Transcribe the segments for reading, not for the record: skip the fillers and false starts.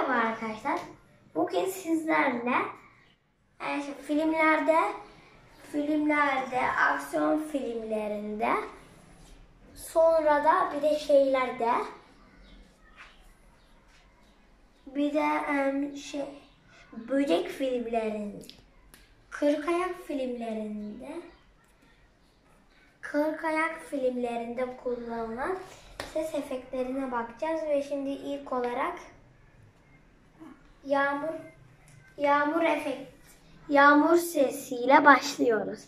Merhaba arkadaşlar. Bugün sizlerle filmlerde, aksiyon filmlerinde, sonra da bir de böcek filmlerinde, kırk ayak filmlerinde kullanılan ses efektlerine bakacağız ve şimdi ilk olarak yağmur sesiyle başlıyoruz.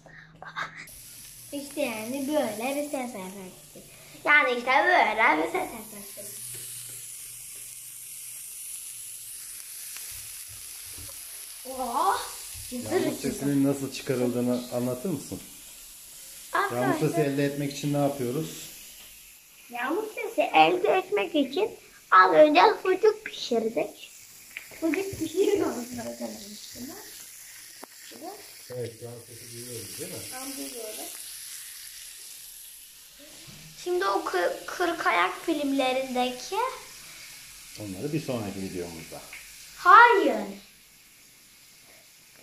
İşte yani böyle bir ses efekti. Yani işte böyle bir ses efekti. Oh! Yağmur sesinin nasıl çıkarıldığını anlatır mısın? Yağmur sesi elde etmek için ne yapıyoruz? Yağmur sesi elde etmek için az önce sucuk pişirdik. Sucuk pişiriyoruz arkadaşlar. Evet, yağmur sesi duyuyoruz değil mi? Duyuyoruz. Şimdi o 40 ayak filmlerindeki... Onları bir sonraki videomuzda. Hayır.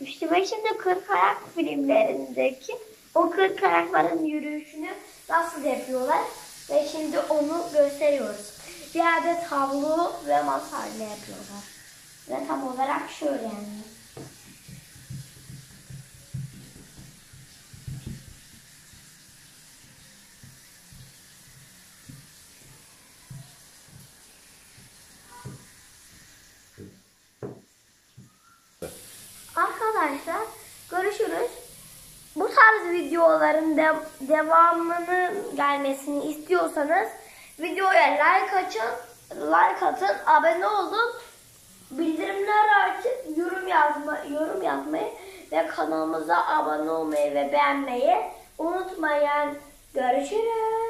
İşte ben şimdi 40 ayak filmlerindeki o 40 ayakların yürüyüşünü nasıl yapıyorlar ve şimdi onu gösteriyoruz. Bir adet havlu ve masa ile yapıyorlar. Ve tam olarak şöyle yani. Arkadaşlar görüşürüz. Bu tarz videoların devamını gelmesini istiyorsanız videoya like atın, abone olun, bildirimleri açıp yorum yazmayı ve kanalımıza abone olmayı ve beğenmeyi unutmayın. Görüşürüz.